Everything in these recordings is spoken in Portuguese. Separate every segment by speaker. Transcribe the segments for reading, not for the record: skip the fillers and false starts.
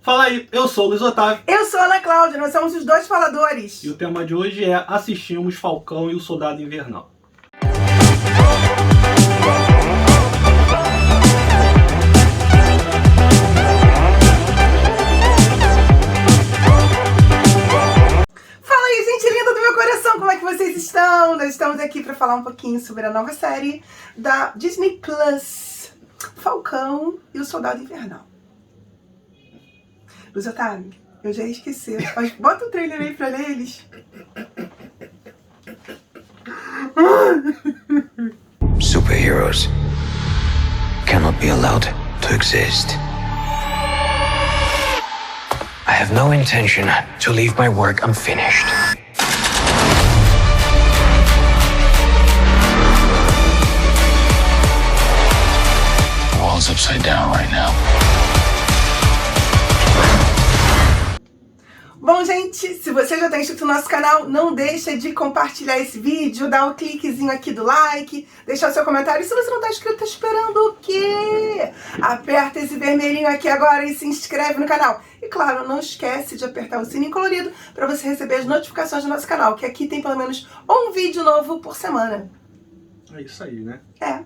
Speaker 1: Fala aí, eu sou o Luiz Otávio.
Speaker 2: Eu sou a Ana Cláudia, nós somos os dois faladores.
Speaker 1: E o tema de hoje é assistimos Falcão e o Soldado Invernal.
Speaker 2: Fala aí, gente linda do meu coração, como é que vocês estão? Nós estamos aqui para falar um pouquinho sobre a nova série da Disney Plus, Falcão e o Soldado Invernal. Luiz Otávio, eu já ia esquecer, mas bota o trailer aí pra ler eles.
Speaker 3: Superheroes cannot be allowed to exist. I have no intention to leave my work unfinished. The world's upside down right now.
Speaker 2: Bom, gente, se você já está inscrito no nosso canal, não deixa de compartilhar esse vídeo, dar o cliquezinho aqui do like, deixar o seu comentário. E se você não está inscrito, tá esperando o quê? Aperta esse vermelhinho aqui agora e se inscreve no canal. E claro, não esquece de apertar o sininho colorido para você receber as notificações do nosso canal, que aqui tem pelo menos um vídeo novo por semana.
Speaker 1: É isso aí, né?
Speaker 2: É.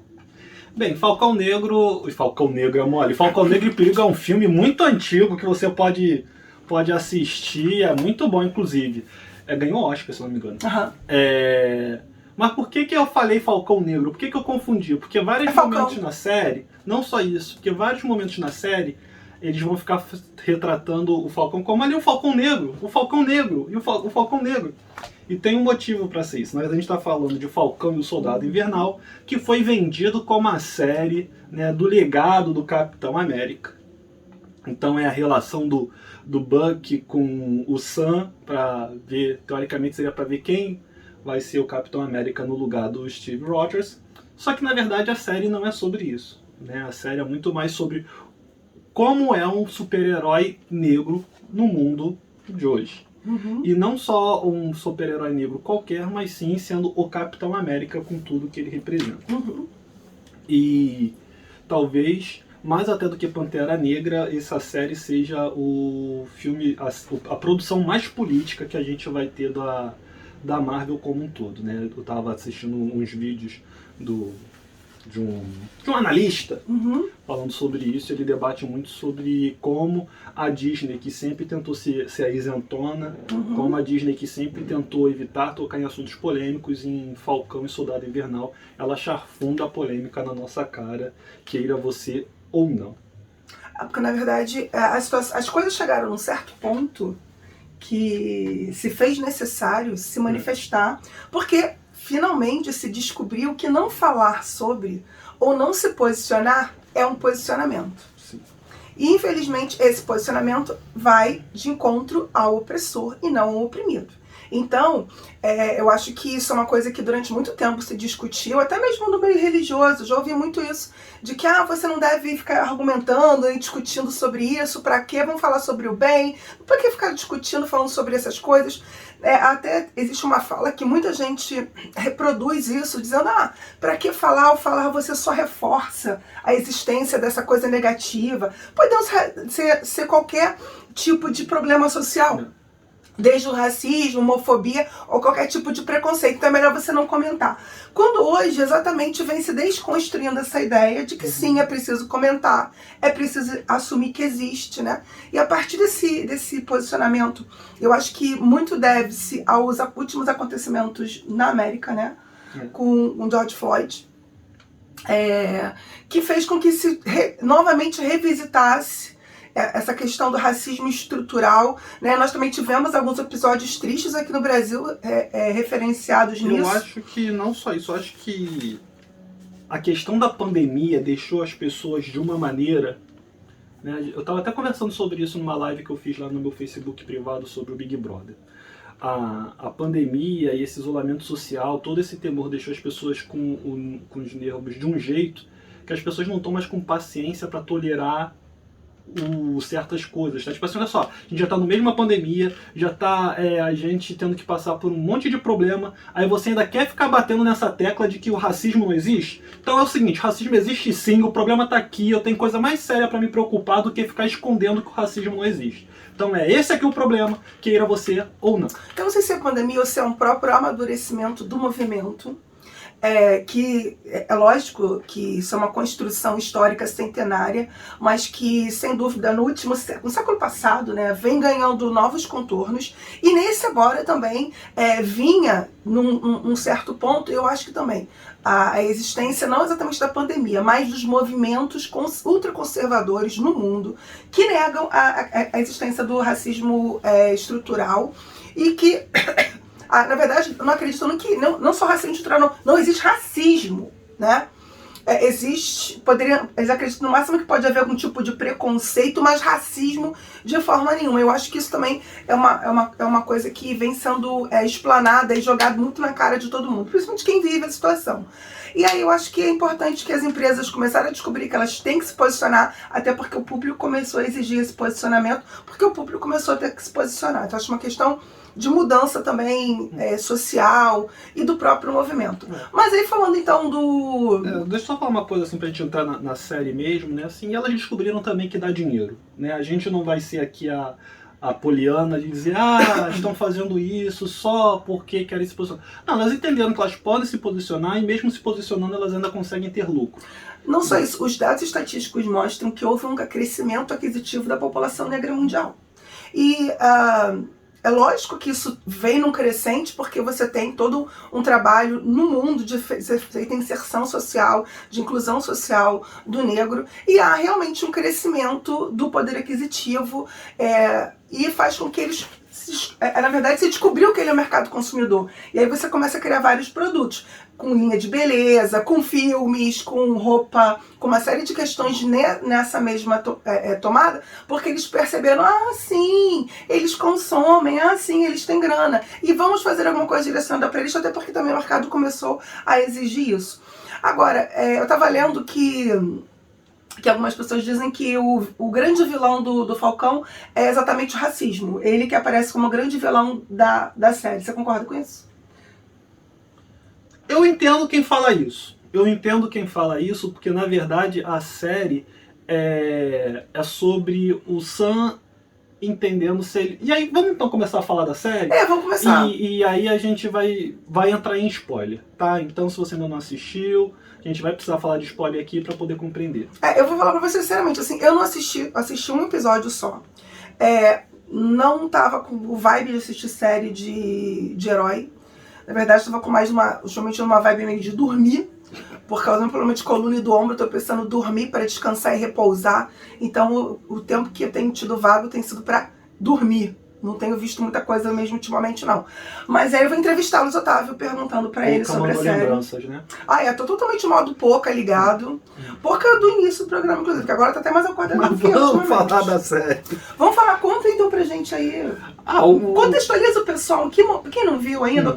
Speaker 1: Bem, Falcão Negro é mole. Falcão Negro e Perigo é um filme muito antigo que você pode assistir, é muito bom, inclusive. Ganhou Oscar, se não me engano.
Speaker 2: Uhum.
Speaker 1: Mas por que eu falei Falcão Negro? Por que eu confundi? Porque vários momentos na série, não só isso, porque vários momentos na série, eles vão ficar retratando o Falcão como ali o Falcão Negro, o Falcão Negro, e o Falcão Negro. E tem um motivo para ser isso. A gente está falando de Falcão e o Soldado Invernal, que foi vendido como a série, né, do legado do Capitão América. Então é a relação do Buck com o Sam, para ver, teoricamente seria para ver quem vai ser o Capitão América no lugar do Steve Rogers. Só que na verdade a série não é sobre isso, né? A série é muito mais sobre como é um super-herói negro no mundo de hoje.
Speaker 2: Uhum.
Speaker 1: E não só um super-herói negro qualquer, mas sim sendo o Capitão América com tudo que ele representa.
Speaker 2: Uhum. E
Speaker 1: talvez, mais até do que Pantera Negra, essa série seja o filme, a produção mais política que a gente vai ter da Marvel como um todo, né? Eu estava assistindo uns vídeos de um analista,
Speaker 2: uhum,
Speaker 1: falando sobre isso. Ele debate muito sobre como a Disney, que sempre tentou ser a isentona,
Speaker 2: uhum,
Speaker 1: como a Disney, que sempre tentou evitar tocar em assuntos polêmicos, em Falcão e Soldado Invernal, ela charfunda a polêmica na nossa cara, queira você ou não.
Speaker 2: Porque na verdade as coisas chegaram num certo ponto que se fez necessário se manifestar, porque finalmente se descobriu que não falar sobre ou não se posicionar é um posicionamento.
Speaker 1: Sim.
Speaker 2: E infelizmente esse posicionamento vai de encontro ao opressor e não ao oprimido. Então, eu acho que isso é uma coisa que durante muito tempo se discutiu, até mesmo no meio religioso, já ouvi muito isso, de que você não deve ficar argumentando e discutindo sobre isso, pra quê? Vamos falar sobre o bem, pra que ficar discutindo, falando sobre essas coisas? Até existe uma fala que muita gente reproduz isso, dizendo, pra que falar? Ao falar você só reforça a existência dessa coisa negativa. Podemos ser qualquer tipo de problema social. Desde o racismo, homofobia ou qualquer tipo de preconceito. Então é melhor você não comentar. Quando hoje exatamente vem se desconstruindo essa ideia de que sim, é preciso comentar, é preciso assumir que existe, né? E a partir desse posicionamento, eu acho que muito deve-se aos últimos acontecimentos na América, né? Com o George Floyd, que fez com que se novamente revisitasse essa questão do racismo estrutural, né? Nós também tivemos alguns episódios tristes aqui no Brasil referenciados nisso.
Speaker 1: Eu acho que não só isso, eu acho que a questão da pandemia deixou as pessoas de uma maneira, né? Eu estava até conversando sobre isso numa live que eu fiz lá no meu Facebook privado sobre o Big Brother. A pandemia e esse isolamento social, todo esse temor deixou as pessoas com os nervos de um jeito que as pessoas não estão mais com paciência para tolerar certas coisas, tá? Tipo assim, olha só, a gente já tá no meio de uma pandemia, já tá a gente tendo que passar por um monte de problema, aí você ainda quer ficar batendo nessa tecla de que o racismo não existe? Então é o seguinte, o racismo existe sim, o problema tá aqui, eu tenho coisa mais séria pra me preocupar do que ficar escondendo que o racismo não existe. Então esse aqui o problema, queira você ou não.
Speaker 2: Eu não sei se é pandemia ou se é um próprio amadurecimento do movimento, que é lógico que isso é uma construção histórica centenária, mas que, sem dúvida, no século passado, né, vem ganhando novos contornos, e nesse agora também vinha num certo ponto, eu acho que também, a existência não exatamente da pandemia, mas dos movimentos ultraconservadores no mundo que negam a existência do racismo estrutural e que... na verdade, não acredito que não só racismo estrutural, não existe racismo, né? Eles acreditam no máximo que pode haver algum tipo de preconceito, mas racismo de forma nenhuma. Eu acho que isso também é uma coisa que vem sendo explanada e jogada muito na cara de todo mundo, principalmente quem vive a situação. E aí eu acho que é importante que as empresas começarem a descobrir que elas têm que se posicionar, até porque o público começou a exigir esse posicionamento, porque o público começou a ter que se posicionar. Então eu acho uma questão de mudança também social e do próprio movimento. Mas aí falando então
Speaker 1: deixa eu só falar uma coisa assim pra gente entrar na série mesmo, né? Assim, elas descobriram também que dá dinheiro, né? A gente não vai ser aqui a Poliana de dizer, estão fazendo isso só porque querem se posicionar. Não, elas entenderam que elas podem se posicionar e mesmo se posicionando elas ainda conseguem ter lucro.
Speaker 2: Não só isso, os dados estatísticos mostram que houve um crescimento aquisitivo da população negra mundial. E é lógico que isso vem num crescente porque você tem todo um trabalho no mundo de inserção social, de inclusão social do negro, e há realmente um crescimento do poder aquisitivo e faz com que eles... na verdade, você descobriu que ele é o mercado consumidor. E aí você começa a criar vários produtos, com linha de beleza, com filmes, com roupa, com uma série de questões nessa mesma tomada, porque eles perceberam, sim, eles consomem, sim, eles têm grana. E vamos fazer alguma coisa direcionada para eles, até porque também o mercado começou a exigir isso. Agora, eu estava lendo que algumas pessoas dizem que o grande vilão do Falcão é exatamente o racismo. Ele que aparece como o grande vilão da série. Você concorda com isso?
Speaker 1: Eu entendo quem fala isso. Porque, na verdade, a série é sobre o Sam entendendo se ele... E aí, vamos então começar a falar da série?
Speaker 2: Vamos começar.
Speaker 1: E aí a gente vai entrar em spoiler, tá? Então, se você ainda não assistiu... A gente vai precisar falar de spoiler aqui pra poder compreender.
Speaker 2: Eu vou falar pra você sinceramente, assim, eu não assisti um episódio só. Não tava com o vibe de assistir série de herói. Na verdade, tava com justamente uma vibe meio de dormir. Por causa do meu problema de coluna e do ombro, eu tô pensando em dormir para descansar e repousar. Então, o tempo que eu tenho tido vago tem sido pra dormir. Não tenho visto muita coisa mesmo ultimamente, não. Mas aí eu vou entrevistar o Luiz Otávio, perguntando pra ele sobre a série.
Speaker 1: Lembranças, né?
Speaker 2: Tô totalmente modo Poca ligado. Poca do início do programa, inclusive, que agora tá até mais acordado que eu.
Speaker 1: Vamos falar da série.
Speaker 2: Vamos falar, conta então pra gente aí. Contextualiza o pessoal, quem não viu ainda,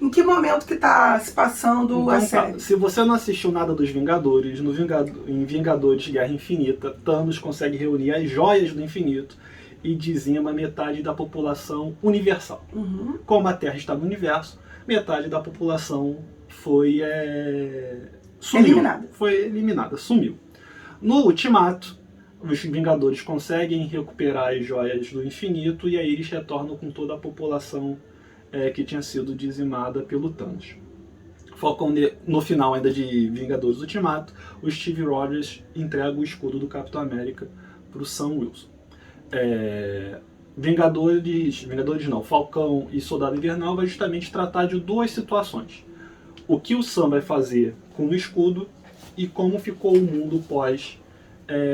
Speaker 2: em que momento que tá se passando a série.
Speaker 1: Se você não assistiu nada dos Vingadores, em Vingadores Guerra Infinita, Thanos consegue reunir as joias do infinito e dizima metade da população universal. Como a Terra está no universo, metade da população foi eliminada, sumiu. No Ultimato, os Vingadores conseguem recuperar as joias do infinito e aí eles retornam com toda a população que tinha sido dizimada pelo Thanos. No final ainda de Vingadores Ultimato, o Steve Rogers entrega o escudo do Capitão América para o Sam Wilson. Falcão e Soldado Invernal vai justamente tratar de duas situações. O que o Sam vai fazer com o escudo e como ficou o mundo pós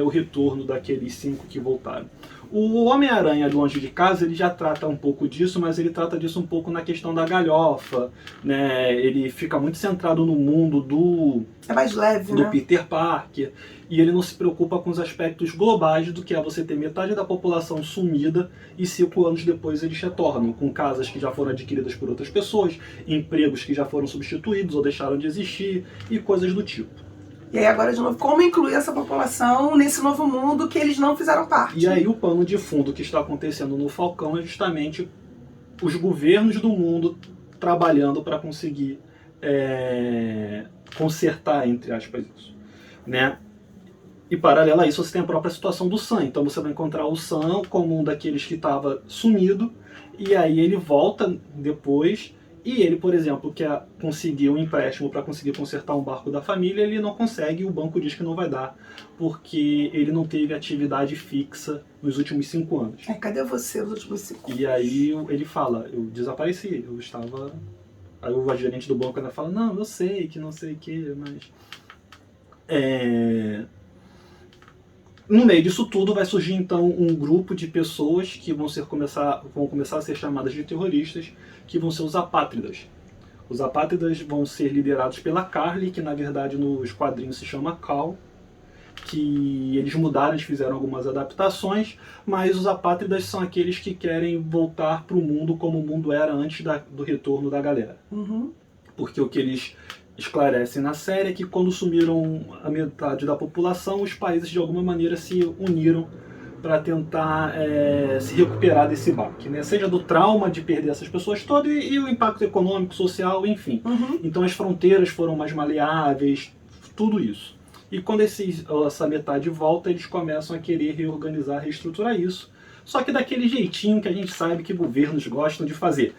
Speaker 1: o retorno daqueles 5 que voltaram. O Homem-Aranha Longe de Casa ele já trata um pouco disso, mas ele trata disso um pouco na questão da galhofa, né? Ele fica muito centrado no mundo do
Speaker 2: mais leve, né?
Speaker 1: Peter Parker, e ele não se preocupa com os aspectos globais do que é você ter metade da população sumida e 5 anos depois eles retornam, com casas que já foram adquiridas por outras pessoas, empregos que já foram substituídos ou deixaram de existir e coisas do tipo.
Speaker 2: E aí agora, de novo, como incluir essa população nesse novo mundo que eles não fizeram parte?
Speaker 1: E aí o pano de fundo que está acontecendo no Falcão é justamente os governos do mundo trabalhando para conseguir consertar, entre aspas, isso, né? E paralelo a isso você tem a própria situação do Sam. Então você vai encontrar o Sam como um daqueles que estava sumido, e aí ele volta depois, e ele, por exemplo, quer conseguir um empréstimo para conseguir consertar um barco da família, ele não consegue, e o banco diz que não vai dar, porque ele não teve atividade fixa nos últimos 5 anos.
Speaker 2: Cadê você nos últimos 5 anos?
Speaker 1: E aí ele fala, eu desapareci, eu estava... Aí o gerente do banco ainda fala, não, eu sei que não sei o que, mas... No meio disso tudo vai surgir então um grupo de pessoas que vão começar a ser chamadas de terroristas, que vão ser os apátridas. Os apátridas vão ser liderados pela Carly, que na verdade nos quadrinhos se chama Cal, que eles mudaram, eles fizeram algumas adaptações, mas os apátridas são aqueles que querem voltar para o mundo como o mundo era antes do retorno da galera.
Speaker 2: Uhum.
Speaker 1: Porque o que eles esclarecem na série é que quando sumiram a metade da população, os países de alguma maneira se uniram para tentar se recuperar desse baque, né? Seja do trauma de perder essas pessoas todas e o impacto econômico, social, enfim.
Speaker 2: Uhum.
Speaker 1: Então as fronteiras foram mais maleáveis, tudo isso. E quando essa metade volta, eles começam a querer reorganizar, reestruturar isso. Só que daquele jeitinho que a gente sabe que governos gostam de fazer.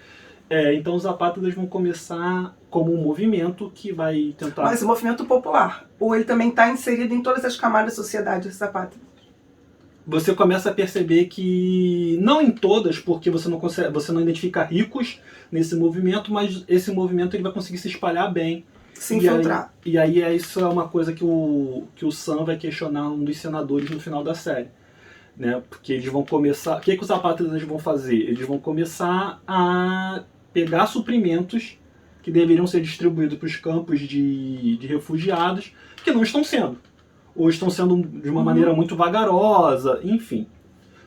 Speaker 1: Então os apátridas vão começar como um movimento que vai tentar...
Speaker 2: Mas o movimento popular, ou ele também está inserido em todas as camadas da sociedade, esses apátridas?
Speaker 1: Você começa a perceber que, não em todas, porque você não identifica ricos nesse movimento, mas esse movimento ele vai conseguir se espalhar bem.
Speaker 2: Se infiltrar.
Speaker 1: E aí isso é uma coisa que o Sam vai questionar um dos senadores no final da série. Né? Porque eles vão começar... O que os apátridas vão fazer? Eles vão começar a pegar suprimentos que deveriam ser distribuídos para os campos de refugiados, que não estão sendo. Ou estão sendo de uma maneira muito vagarosa, enfim.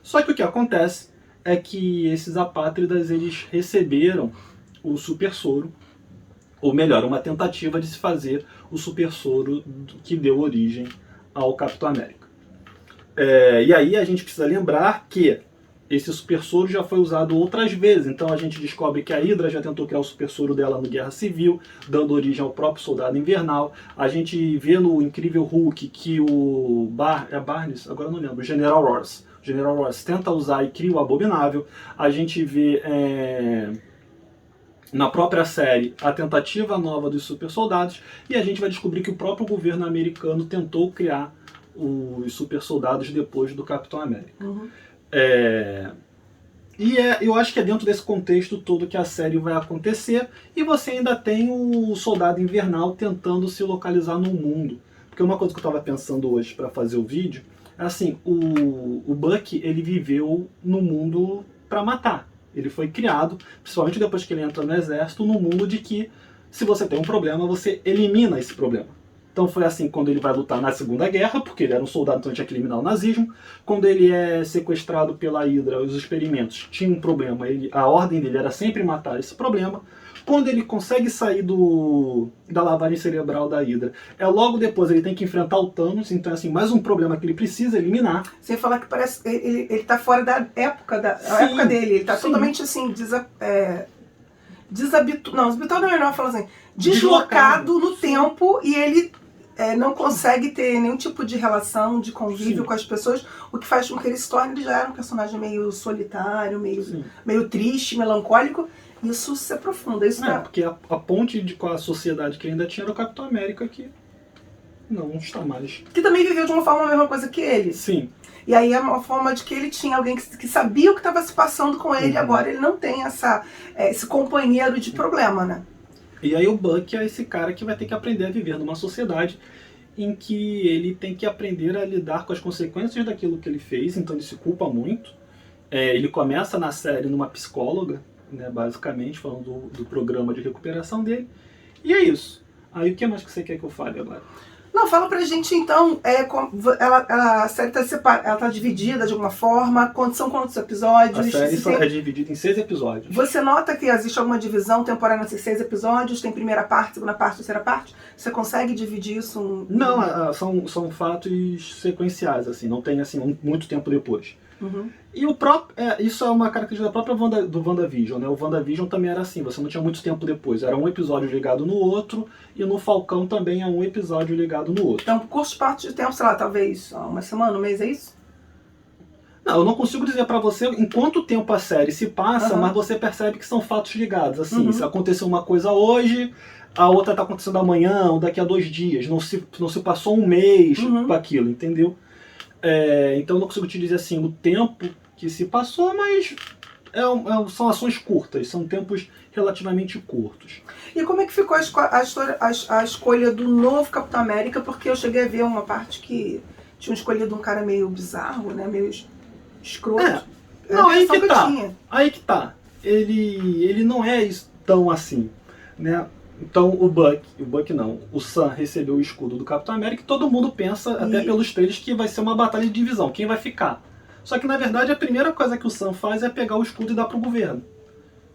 Speaker 1: Só que o que acontece é que esses apátridas eles receberam o super soro, ou melhor, uma tentativa de se fazer o super soro que deu origem ao Capitão América. E aí a gente precisa lembrar que esse super soro já foi usado outras vezes, então a gente descobre que a Hydra já tentou criar o super soro dela no Guerra Civil, dando origem ao próprio Soldado Invernal. A gente vê no Incrível Hulk que o Barnes, agora eu não lembro, o General Ross tenta usar e cria o Abominável. A gente vê na própria série a tentativa nova dos super soldados, e a gente vai descobrir que o próprio governo americano tentou criar os super soldados depois do Capitão América.
Speaker 2: Uhum.
Speaker 1: Eu acho que é dentro desse contexto todo que a série vai acontecer, e você ainda tem o Soldado Invernal tentando se localizar no mundo. Porque uma coisa que eu estava pensando hoje para fazer o vídeo é assim, o Bucky ele viveu no mundo para matar. Ele foi criado, principalmente depois que ele entra no exército, no mundo de que se você tem um problema, você elimina esse problema. Então foi assim quando ele vai lutar na Segunda Guerra, porque ele era um soldado, então tinha que eliminar o nazismo. Quando ele é sequestrado pela Hydra, os experimentos tinham um problema, a ordem dele era sempre matar esse problema. Quando ele consegue sair da lavagem cerebral da Hydra, logo depois ele tem que enfrentar o Thanos, então assim, mais um problema que ele precisa eliminar.
Speaker 2: Sem falar que parece ele tá fora da época, época dele, ele tá totalmente assim, desabituado não, ele fala assim, deslocado no tempo, e ele não consegue ter nenhum tipo de relação, de convívio com as pessoas, o que faz com que ele se torne, ele já era um personagem meio solitário, meio triste, melancólico. Isso se aprofunda.
Speaker 1: Porque a ponte com a sociedade que ele ainda tinha era o Capitão América, que não está mais.
Speaker 2: Que também viveu de uma forma a mesma coisa que ele.
Speaker 1: Sim.
Speaker 2: E aí é uma forma de que ele tinha alguém que sabia o que estava se passando com ele, agora ele não tem esse companheiro de problema, né?
Speaker 1: E aí o Bucky é esse cara que vai ter que aprender a viver numa sociedade em que ele tem que aprender a lidar com as consequências daquilo que ele fez, então ele se culpa muito. Ele começa na série numa psicóloga, né, basicamente, falando do programa de recuperação dele. E é isso. Aí o que mais que você quer que eu fale agora?
Speaker 2: Não, fala pra gente então, a série tá separada, ela tá dividida de alguma forma, são quantos episódios?
Speaker 1: A série é dividida em 6 episódios.
Speaker 2: Você nota que existe alguma divisão temporal nesses 6 episódios? Tem primeira parte, segunda parte, terceira parte? Você consegue dividir isso?
Speaker 1: Não, são fatos sequenciais, assim, não tem assim muito tempo depois.
Speaker 2: Uhum.
Speaker 1: E isso é uma característica da própria do WandaVision, né? O WandaVision também era assim, você não tinha muito tempo depois. Era um episódio ligado no outro, e no Falcão também é um episódio ligado no outro.
Speaker 2: Então, curto espaço de tempo, sei lá, talvez uma semana, um mês, é isso?
Speaker 1: Não, eu não consigo dizer pra você em quanto tempo a série se passa,
Speaker 2: Uhum.
Speaker 1: mas você percebe que são fatos ligados. Assim, se aconteceu uma coisa hoje, a outra tá acontecendo amanhã, ou daqui a 2 dias. Não se passou um mês com aquilo, entendeu? Então eu não consigo te dizer assim o tempo que se passou, mas são ações curtas, são tempos relativamente curtos.
Speaker 2: E como é que ficou a escolha do novo Capitão América? Porque eu cheguei a ver uma parte que tinham escolhido um cara meio bizarro, né? Meio escroto.
Speaker 1: Não,
Speaker 2: a
Speaker 1: aí
Speaker 2: impressão
Speaker 1: que
Speaker 2: eu
Speaker 1: tá.
Speaker 2: tinha.
Speaker 1: Aí que tá. Ele não é tão assim, né? Então o Sam recebeu o escudo do Capitão América e todo mundo pensa, até pelos trailers, que vai ser uma batalha de divisão, quem vai ficar. Só que na verdade a primeira coisa que o Sam faz é pegar o escudo e dar pro governo.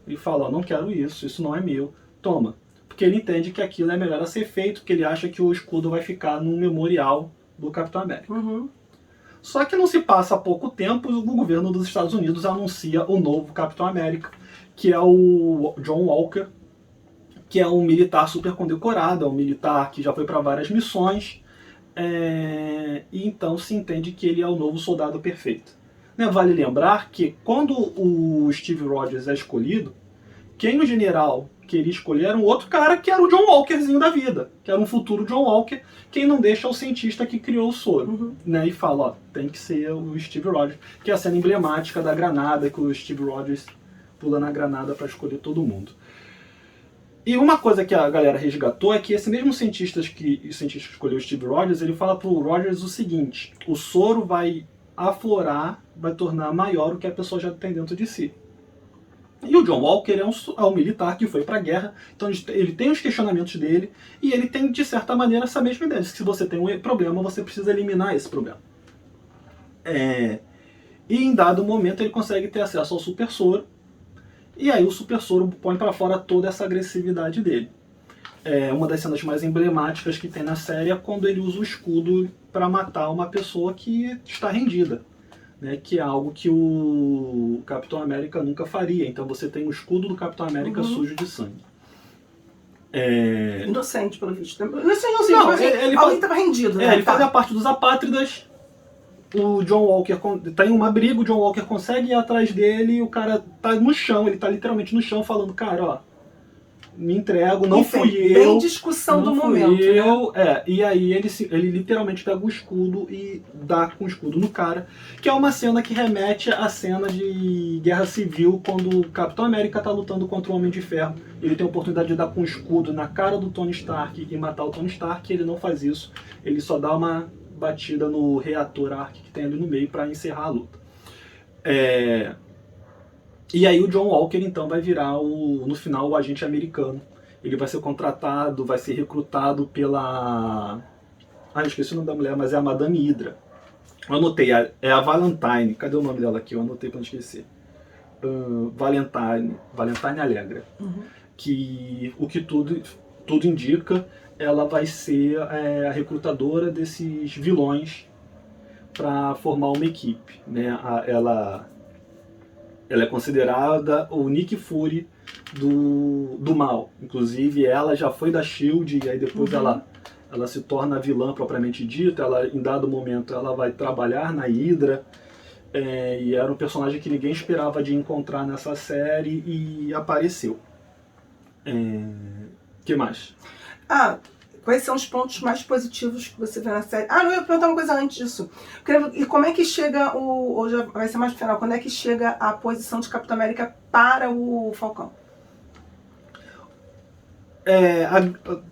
Speaker 1: Ele fala, ó, não quero isso não é meu, toma. Porque ele entende que aquilo é melhor a ser feito, porque ele acha que o escudo vai ficar no memorial do Capitão América. Só que não se passa pouco tempo, o governo dos Estados Unidos anuncia o novo Capitão América, que é o John Walker, que é um militar super condecorado, é um militar que já foi para várias missões, e então se entende que ele é o novo soldado perfeito. Vale lembrar que quando o Steve Rogers é escolhido, quem o general queria escolher era um outro cara que era o John Walkerzinho da vida, que era um futuro John Walker, quem não deixa é o cientista que criou o soro. E fala, ó, tem que ser o Steve Rogers, que é a cena emblemática da granada, que o Steve Rogers pula na granada para escolher todo mundo. E uma coisa que a galera resgatou é que esse mesmo cientista que escolheu o Steve Rogers, ele fala pro Rogers o seguinte, o soro vai aflorar, vai tornar maior o que a pessoa já tem dentro de si. E o John Walker é um militar que foi pra guerra, então ele tem os questionamentos dele, e ele tem, de certa maneira, essa mesma ideia, de que se você tem um problema, você precisa eliminar esse problema. E em dado momento ele consegue ter acesso ao super soro, e aí o super soro põe pra fora toda essa agressividade dele. Uma das cenas mais emblemáticas que tem na série é quando ele usa o escudo para matar uma pessoa que está rendida, né, que é algo que o Capitão América nunca faria. Então você tem o escudo do Capitão América sujo de sangue.
Speaker 2: Inocente, pelo visto. Inocente,
Speaker 1: não,
Speaker 2: alguém estava rendido, né?
Speaker 1: Ele fazia parte dos apátridas. O John Walker tem uma briga, o John Walker consegue ir atrás dele e o cara tá no chão, ele tá literalmente no chão falando, cara, ó, me entrego, não fui eu.
Speaker 2: Bem discussão do momento.
Speaker 1: E aí ele literalmente pega o escudo e dá com o escudo no cara, que é uma cena que remete à cena de Guerra Civil, quando o Capitão América tá lutando contra o Homem de Ferro. Ele tem a oportunidade de dar com o escudo na cara do Tony Stark e matar o Tony Stark, e ele não faz isso. Ele só dá uma batida no reator Ark que tem ali no meio para encerrar a luta. E aí o John Walker então vai virar no final o agente americano. Ele vai ser contratado, vai ser recrutado pela... eu esqueci o nome da mulher, mas é a Madame Hydra. Eu anotei, é a Valentine. Cadê o nome dela aqui? Eu anotei para não esquecer. Valentine Allegra. Que o que tudo indica, ela vai ser a recrutadora desses vilões para formar uma equipe, né? Ela é considerada o Nick Fury do mal. Inclusive, ela já foi da SHIELD e aí depois ela se torna vilã propriamente dita. Ela, em dado momento, ela vai trabalhar na Hydra. E era um personagem que ninguém esperava de encontrar nessa série e apareceu. Que mais?
Speaker 2: Quais são os pontos mais positivos que você vê na série? Eu ia perguntar uma coisa antes disso. E como é que chega ou já vai ser mais no final, quando é que chega a posição de Capitão América para o Falcão?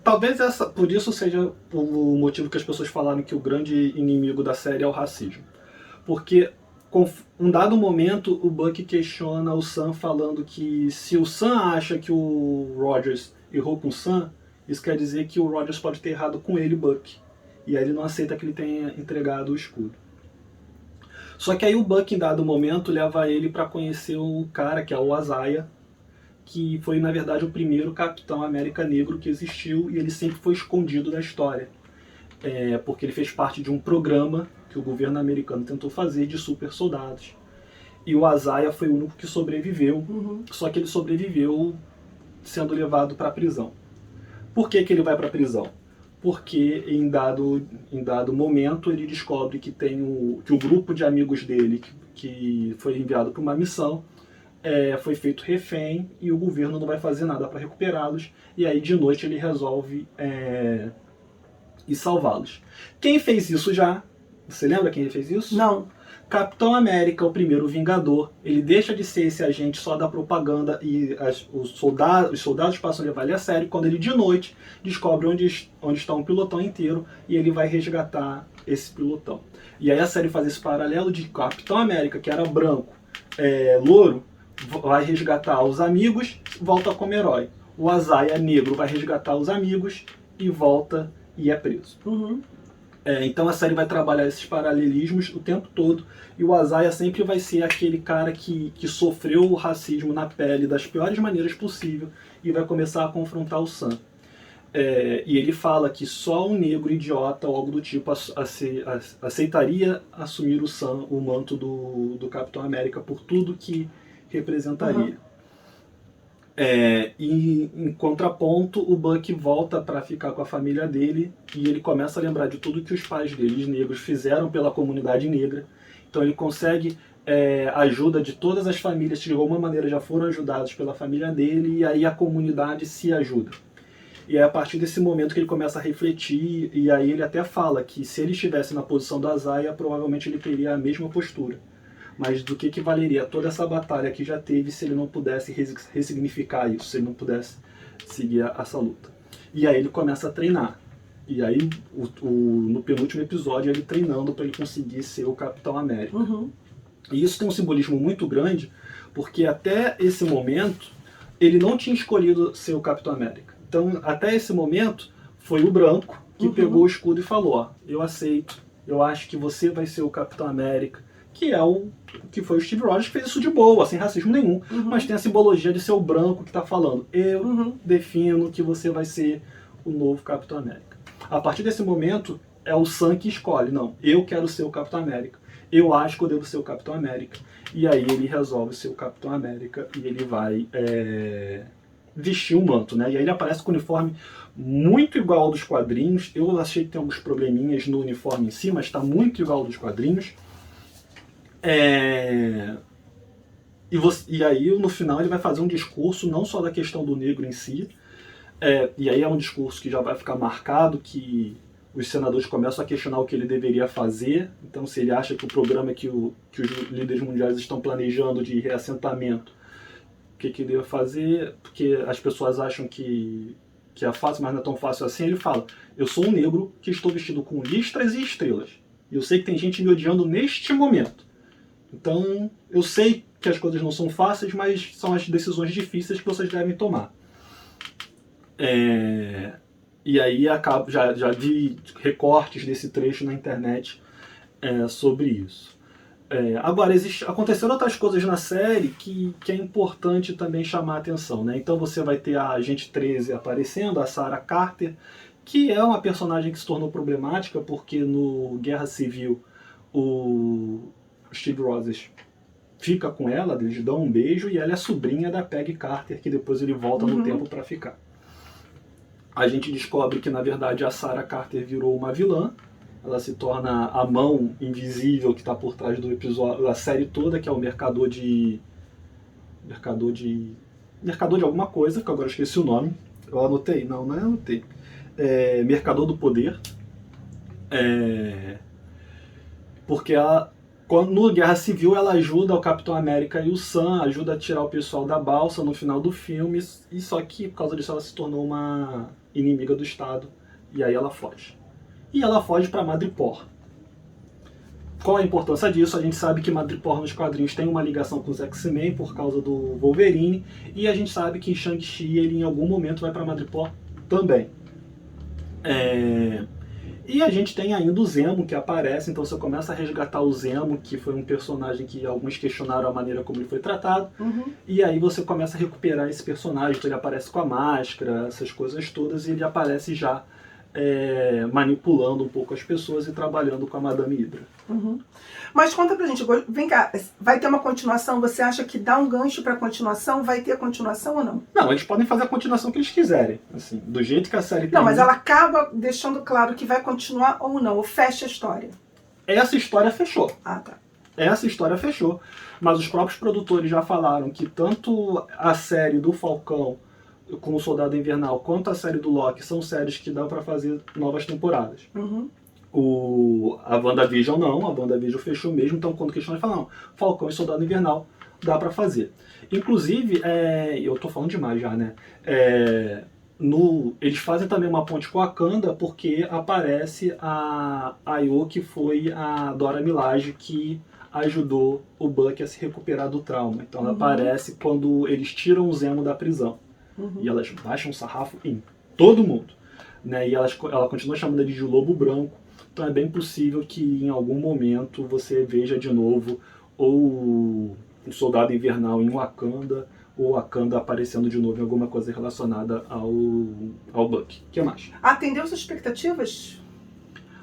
Speaker 1: Talvez por isso seja o motivo que as pessoas falaram que o grande inimigo da série é o racismo. Porque, com um dado momento, o Bucky questiona o Sam falando que se o Sam acha que o Rogers errou com o Sam, isso quer dizer que o Rogers pode ter errado com ele, Bucky. E aí ele não aceita que ele tenha entregado o escudo. Só que aí o Buck, em dado momento, leva ele para conhecer o cara, que é o Isaiah, que foi, na verdade, o primeiro Capitão América negro que existiu, e ele sempre foi escondido da história. Porque ele fez parte de um programa que o governo americano tentou fazer de super soldados. E o Isaiah foi o único que sobreviveu, só que ele sobreviveu sendo levado para a prisão. Por que ele vai para a prisão? Porque em dado momento ele descobre que que o grupo de amigos dele, que foi enviado para uma missão, foi feito refém e o governo não vai fazer nada para recuperá-los. E aí de noite ele resolve ir salvá-los. Quem fez isso já? Você lembra quem fez isso?
Speaker 2: Não.
Speaker 1: Capitão América, o primeiro Vingador, ele deixa de ser esse agente só da propaganda e os soldados passam a levar ele a sério quando ele de noite descobre onde está um pilotão inteiro e ele vai resgatar esse pilotão. E aí a série faz esse paralelo de Capitão América, que era branco, louro, vai resgatar os amigos, volta como herói. O Isaiah negro vai resgatar os amigos e volta e é preso. Então a série vai trabalhar esses paralelismos o tempo todo, e o Isaiah sempre vai ser aquele cara que sofreu o racismo na pele das piores maneiras possível e vai começar a confrontar o Sam. E ele fala que só um negro idiota ou algo do tipo aceitaria assumir o Sam, o manto do Capitão América, por tudo que representaria. E em contraponto, o Buck volta para ficar com a família dele e ele começa a lembrar de tudo que os pais deles negros fizeram pela comunidade negra. Então ele consegue ajuda de todas as famílias que de alguma maneira já foram ajudadas pela família dele, e aí a comunidade se ajuda. E é a partir desse momento que ele começa a refletir, e aí ele até fala que se ele estivesse na posição do Isaiah, provavelmente ele teria a mesma postura. Mas do que valeria toda essa batalha que já teve se ele não pudesse ressignificar isso, se ele não pudesse seguir essa luta. E aí ele começa a treinar. E aí, no penúltimo episódio, ele treinando para ele conseguir ser o Capitão América. E isso tem um simbolismo muito grande, porque até esse momento, ele não tinha escolhido ser o Capitão América. Então, até esse momento, foi o branco que pegou o escudo e falou, ó, eu aceito, eu acho que você vai ser o Capitão América, que foi o Steve Rogers que fez isso de boa, sem racismo nenhum, mas tem a simbologia de ser o branco que está falando, eu defino que você vai ser o novo Capitão América. A partir desse momento, é o Sam que escolhe, não, eu quero ser o Capitão América, eu acho que eu devo ser o Capitão América, e aí ele resolve ser o Capitão América e ele vai vestir o manto, né? E aí ele aparece com o uniforme muito igual ao dos quadrinhos. Eu achei que tem alguns probleminhas no uniforme em si, mas está muito igual ao dos quadrinhos. E aí no final ele vai fazer um discurso não só da questão do negro em si, e aí é um discurso que já vai ficar marcado, que os senadores começam a questionar o que ele deveria fazer. Então se ele acha que o programa que os líderes mundiais estão planejando de reassentamento, o que ele deve fazer, porque as pessoas acham que é fácil, mas não é tão fácil assim. Ele fala, eu sou um negro que estou vestido com listras e estrelas, e eu sei que tem gente me odiando neste momento. Então, eu sei que as coisas não são fáceis, mas são as decisões difíceis que vocês devem tomar. E aí já vi recortes desse trecho na internet sobre isso. Agora, aconteceram outras coisas na série que é importante também chamar a atenção, né? Então você vai ter a Agente 13 aparecendo, a Sarah Carter, que é uma personagem que se tornou problemática, porque no Guerra Civil o Steve Rogers fica com ela, eles dão um beijo, e ela é sobrinha da Peggy Carter, que depois ele volta no tempo para ficar. A gente descobre que, na verdade, a Sarah Carter virou uma vilã. Ela se torna a mão invisível que está por trás do episódio, da série toda, que é o mercador de alguma coisa, que agora eu esqueci o nome. Eu anotei? Não é anotei. Mercador do Poder. Porque no Guerra Civil ela ajuda o Capitão América e o Sam, ajuda a tirar o pessoal da balsa no final do filme, e só que por causa disso ela se tornou uma inimiga do Estado, e aí ela foge. E ela foge para Madripoor. Qual a importância disso? A gente sabe que Madripoor nos quadrinhos tem uma ligação com os X-Men por causa do Wolverine, e a gente sabe que em Shang-Chi ele em algum momento vai para Madripoor também. E a gente tem ainda o Zemo que aparece, então você começa a resgatar o Zemo, que foi um personagem que alguns questionaram a maneira como ele foi tratado. E aí você começa a recuperar esse personagem, então ele aparece com a máscara, essas coisas todas, e ele aparece já manipulando um pouco as pessoas e trabalhando com a Madame Hydra.
Speaker 2: Mas conta pra gente, vem cá, vai ter uma continuação? Você acha que dá um gancho pra continuação? Vai ter continuação ou não?
Speaker 1: Não, eles podem fazer a continuação que eles quiserem, assim, do jeito que a série
Speaker 2: Não, mas ela acaba deixando claro que vai continuar ou não, ou fecha a história.
Speaker 1: Essa história fechou.
Speaker 2: Ah, tá.
Speaker 1: Essa história fechou. Mas os próprios produtores já falaram que tanto a série do Falcão com o Soldado Invernal quanto a série do Loki são séries que dá pra fazer novas temporadas. A WandaVision não, a WandaVision fechou mesmo, então quando questionam, falam, não, Falcão e Soldado Invernal dá pra fazer. Inclusive, eu tô falando demais já, né? Eles fazem também uma ponte com a Wakanda porque aparece a Ayo, que foi a Dora Milaje que ajudou o Bucky a se recuperar do trauma. Então ela aparece quando eles tiram o Zemo da prisão. E elas baixam o sarrafo em todo mundo. Né? E ela continua chamando ele de Lobo Branco. Então é bem possível que em algum momento você veja de novo ou o Soldado Invernal em Wakanda, ou Wakanda aparecendo de novo em alguma coisa relacionada ao Bucky. O que mais?
Speaker 2: Atendeu suas expectativas?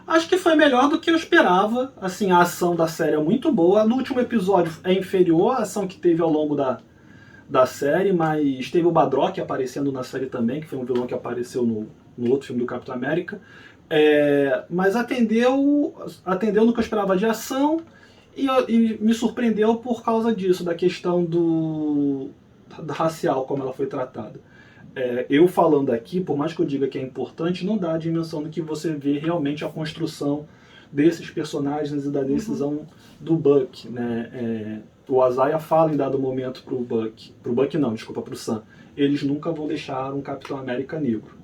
Speaker 1: Acho que foi melhor do que eu esperava. Assim, a ação da série é muito boa. No último episódio é inferior à ação que teve ao longo da série, mas teve o Badrock aparecendo na série também, que foi um vilão que apareceu no outro filme do Capitão América. Mas atendeu no que eu esperava de ação e me surpreendeu por causa disso, da questão da racial, como ela foi tratada. Eu falando aqui, por mais que eu diga que é importante, não dá a dimensão do que você vê realmente a construção desses personagens e da decisão do Bucky, né? O Isaiah fala em dado momento pro Sam, eles nunca vão deixar um Capitão América negro.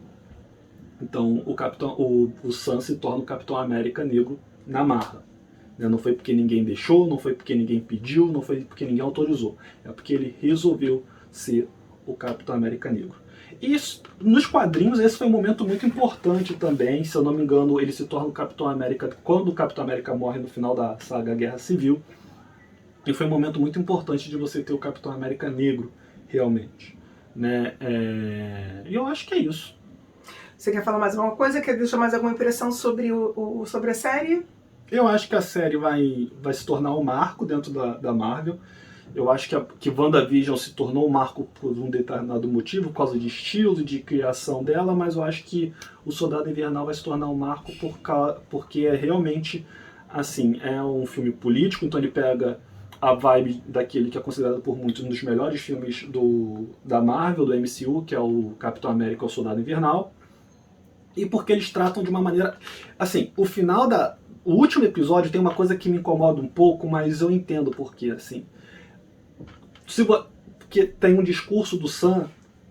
Speaker 1: Então o Sam se torna o Capitão América negro na marra. Né? Não foi porque ninguém deixou, não foi porque ninguém pediu, não foi porque ninguém autorizou. É porque ele resolveu ser o Capitão América negro. E nos quadrinhos esse foi um momento muito importante também. Se eu não me engano, ele se torna o Capitão América quando o Capitão América morre no final da saga Guerra Civil. E foi um momento muito importante de você ter o Capitão América negro, realmente. Né? E eu acho que é isso.
Speaker 2: Você quer falar mais alguma coisa? Quer deixar mais alguma impressão sobre a série?
Speaker 1: Eu acho que a série vai se tornar um marco dentro da Marvel. Eu acho que WandaVision se tornou um marco por um determinado motivo, por causa de estilo, de criação dela, mas eu acho que o Soldado Invernal vai se tornar um marco porque é realmente, assim, é um filme político, então ele pega a vibe daquele que é considerado por muitos um dos melhores filmes da Marvel, do MCU, que é o Capitão América, o Soldado Invernal, e porque eles tratam de uma maneira... Assim, o último episódio tem uma coisa que me incomoda um pouco, mas eu entendo por quê, assim. Porque tem um discurso do Sam,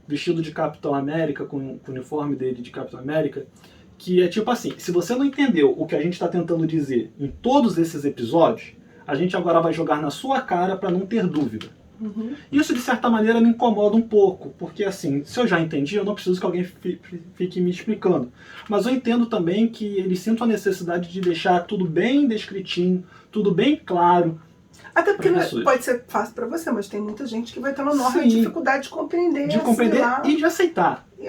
Speaker 1: vestido de Capitão América, com o uniforme dele de Capitão América, que é tipo assim, se você não entendeu o que a gente está tentando dizer em todos esses episódios, a gente agora vai jogar na sua cara para não ter dúvida. Isso, de certa maneira, me incomoda um pouco, porque assim, se eu já entendi, eu não preciso que alguém fique me explicando. Mas eu entendo também que eles sintam a necessidade de deixar tudo bem descritinho, tudo bem claro.
Speaker 2: Até porque pode ser fácil para você, mas tem muita gente que vai ter uma enorme dificuldade de compreender.
Speaker 1: De compreender e de aceitar.
Speaker 2: E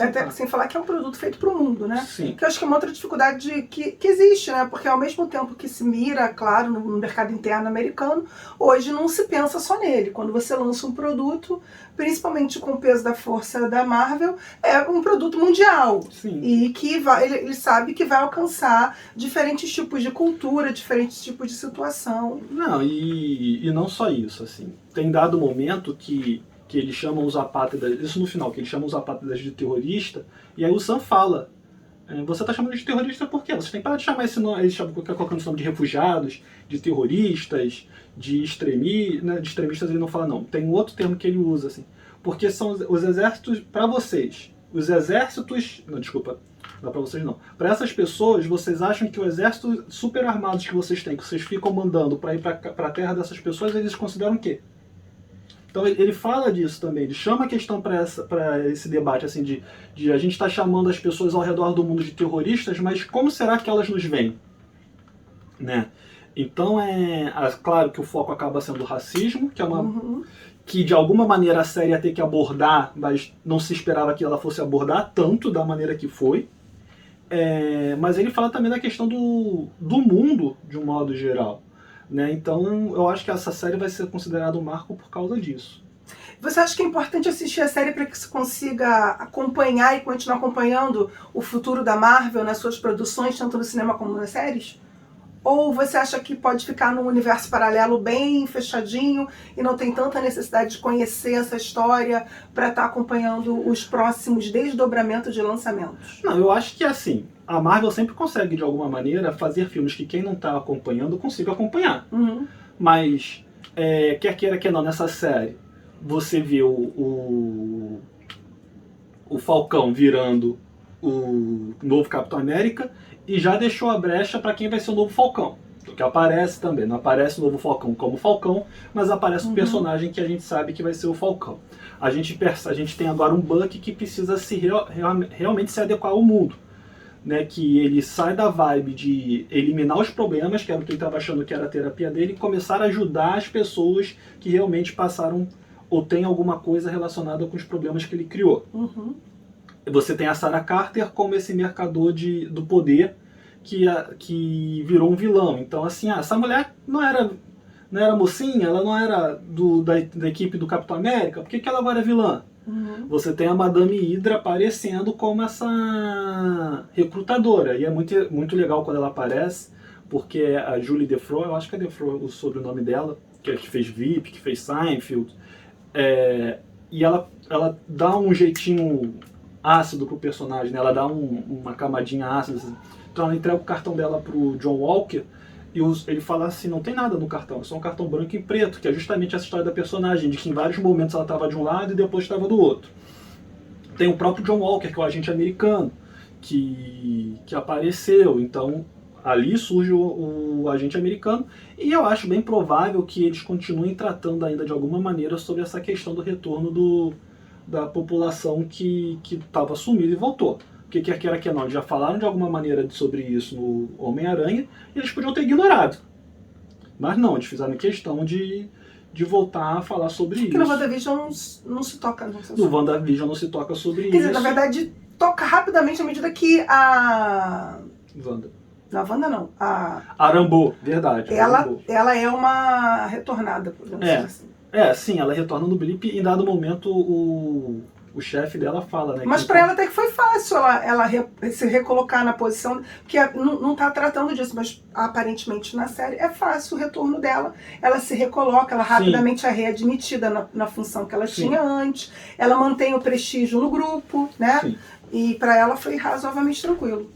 Speaker 2: até sem falar que é um produto feito para o mundo, né?
Speaker 1: Sim.
Speaker 2: Que eu acho que é uma outra dificuldade que existe, né? Porque ao mesmo tempo que se mira, claro, no mercado interno americano, hoje não se pensa só nele. Quando você lança um produto, principalmente com o peso da força da Marvel, é um produto mundial.
Speaker 1: Sim.
Speaker 2: E que ele sabe que vai alcançar diferentes tipos de cultura, diferentes tipos de situação.
Speaker 1: Não, e não só isso, assim. Tem dado momento que eles chamam os apátridas, isso no final, que eles chamam os apátridas de terrorista, e aí o Sam fala, você está chamando de terrorista por quê? Você tem que parar de chamar esse nome, eles colocando esse nome de refugiados, de terroristas, de extremistas ele não fala não, tem um outro termo que ele usa, assim, porque são os exércitos, para vocês, os exércitos, não, desculpa, não é para vocês não, para essas pessoas, vocês acham que o exército super armados que vocês têm, que vocês ficam mandando para ir para a terra dessas pessoas, eles consideram o quê? Então ele fala disso também, ele chama a questão para esse debate, assim, de a gente estar chamando as pessoas ao redor do mundo de terroristas, mas como será que elas nos veem? Né? Então claro que o foco acaba sendo o racismo, que é que de alguma maneira a série ia ter que abordar, mas não se esperava que ela fosse abordar tanto da maneira que foi. Mas ele fala também da questão do mundo de um modo geral. Né? Então eu acho que essa série vai ser considerada um marco por causa disso.
Speaker 2: Você acha que é importante assistir a série para que você consiga acompanhar e continuar acompanhando o futuro da Marvel nas suas produções, tanto no cinema como nas séries? Ou você acha que pode ficar num universo paralelo bem fechadinho e não tem tanta necessidade de conhecer essa história para estar acompanhando os próximos desdobramentos de lançamentos?
Speaker 1: Não, eu acho que assim, a Marvel sempre consegue de alguma maneira fazer filmes que quem não está acompanhando consiga acompanhar. Mas, quer queira que não, nessa série, você vê o Falcão virando o novo Capitão América e já deixou a brecha para quem vai ser o novo Falcão. Que aparece também, não aparece o novo Falcão como Falcão, mas aparece um personagem que a gente sabe que vai ser o Falcão. A gente tem agora um Bucky que precisa realmente se adequar ao mundo. Né, que ele sai da vibe de eliminar os problemas, que era o que ele estava achando que era a terapia dele, e começar a ajudar as pessoas que realmente passaram ou têm alguma coisa relacionada com os problemas que ele criou. Você tem a Sarah Carter como esse mercador do poder que virou um vilão. Então, assim, essa mulher não era mocinha, ela não era da equipe do Capitão América, por que ela agora é vilã? Você tem a Madame Hydra aparecendo como essa recrutadora. E é muito, muito legal quando ela aparece, porque a Julie Defro, eu acho que é Defro o sobrenome dela, que fez VIP, que fez Seinfeld, e ela dá um jeitinho ácido pro personagem, né? Ela dá uma camadinha ácida. Assim. Então ela entrega o cartão dela pro John Walker e ele fala assim, não tem nada no cartão, é só um cartão branco e preto, que é justamente essa história da personagem, de que em vários momentos ela estava de um lado e depois estava do outro. Tem o próprio John Walker, que é o agente americano, que apareceu, então ali surge o agente americano, e eu acho bem provável que eles continuem tratando ainda de alguma maneira sobre essa questão do retorno da população que estava sumida e voltou. Porque quer queira que não, eles já falaram de alguma maneira sobre isso no Homem-Aranha e eles podiam ter ignorado. Mas não, eles fizeram questão de voltar a falar sobre isso.
Speaker 2: Porque no WandaVision não se toca.
Speaker 1: No WandaVision não se toca sobre isso.
Speaker 2: Quer dizer, na verdade, toca rapidamente à medida que a...
Speaker 1: Wanda.
Speaker 2: Não, a Wanda não. A
Speaker 1: Rambeau, verdade.
Speaker 2: Ela é uma retornada, podemos dizer assim.
Speaker 1: Sim, ela retorna no blip e em dado momento o chefe dela fala, né?
Speaker 2: Mas pra ela até que foi fácil ela se recolocar na posição, porque não tá tratando disso, mas aparentemente na série é fácil o retorno dela. Ela se recoloca, ela rapidamente é readmitida na função que ela tinha antes, ela mantém o prestígio no grupo, né? Sim. E pra ela foi razoavelmente tranquilo.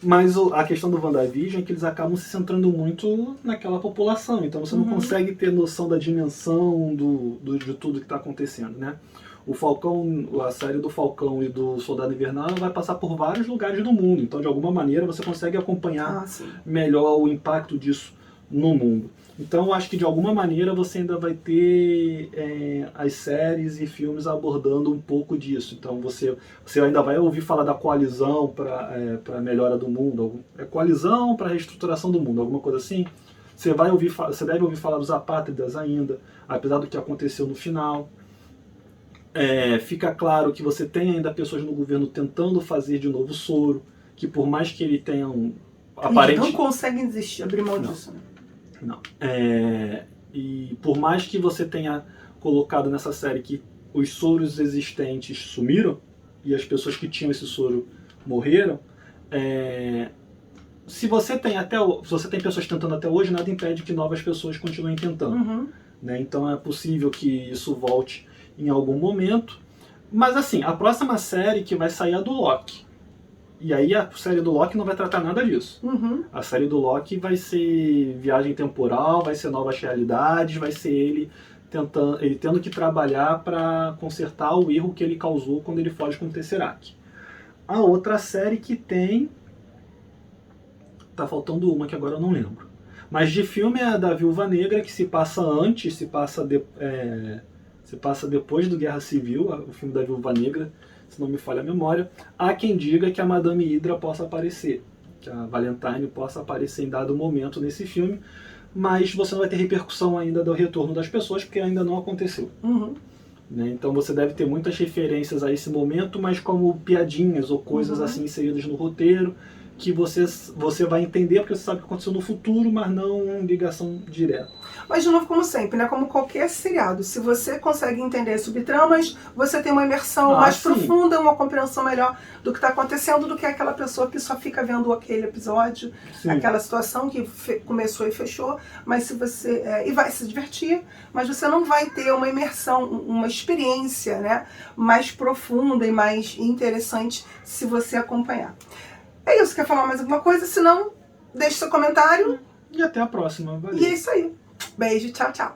Speaker 1: Mas a questão do WandaVision é que eles acabam se centrando muito naquela população, então você não consegue ter noção da dimensão de tudo que está acontecendo, né? O Falcão, a série do Falcão e do Soldado Invernal vai passar por vários lugares do mundo, então de alguma maneira você consegue acompanhar melhor o impacto disso no mundo. Então eu acho que de alguma maneira você ainda vai ter as séries e filmes abordando um pouco disso. Então você ainda vai ouvir falar da coalizão para a melhora do mundo, coalizão para a reestruturação do mundo, alguma coisa assim. Você deve ouvir falar dos apátridas ainda, apesar do que aconteceu no final. Fica claro que você tem ainda pessoas no governo tentando fazer de novo o soro, que por mais que ele tenha
Speaker 2: Eles não conseguem desistir, abrir mão disso, né?
Speaker 1: Não. E por mais que você tenha colocado nessa série que os soros existentes sumiram e as pessoas que tinham esse soro morreram, se você tem pessoas tentando até hoje, nada impede que novas pessoas continuem tentando. Né? Então é possível que isso volte em algum momento. Mas assim, a próxima série que vai sair é a do Loki. E aí a série do Loki não vai tratar nada disso. A série do Loki vai ser viagem temporal, vai ser novas realidades, vai ser ele tendo que trabalhar para consertar o erro que ele causou quando ele foge com o Tesseract. A outra série que tem... Tá faltando uma que agora eu não lembro. Mas de filme é a da Viúva Negra, que se passa antes, se Você passa depois do Guerra Civil, o filme da Viúva Negra, se não me falha a memória. Há quem diga que a Madame Hydra possa aparecer, que a Valentine possa aparecer em dado momento nesse filme, mas você não vai ter repercussão ainda do retorno das pessoas, porque ainda não aconteceu.
Speaker 2: Uhum.
Speaker 1: Né? Então você deve ter muitas referências a esse momento, mas como piadinhas ou coisas assim inseridas no roteiro, que você vai entender porque você sabe o que aconteceu no futuro, mas não em ligação direta.
Speaker 2: Mas, de novo, como sempre, né? Como qualquer seriado, se você consegue entender as subtramas, você tem uma imersão mais profunda, uma compreensão melhor do que está acontecendo, do que aquela pessoa que só fica vendo aquele episódio, aquela situação que começou e fechou, mas se você e vai se divertir, mas você não vai ter uma imersão, uma experiência, né, mais profunda e mais interessante se você acompanhar. É isso, quer falar mais alguma coisa? Se não, deixe seu comentário.
Speaker 1: E até a próxima. Valeu.
Speaker 2: E é isso aí. Beijo, tchau, tchau.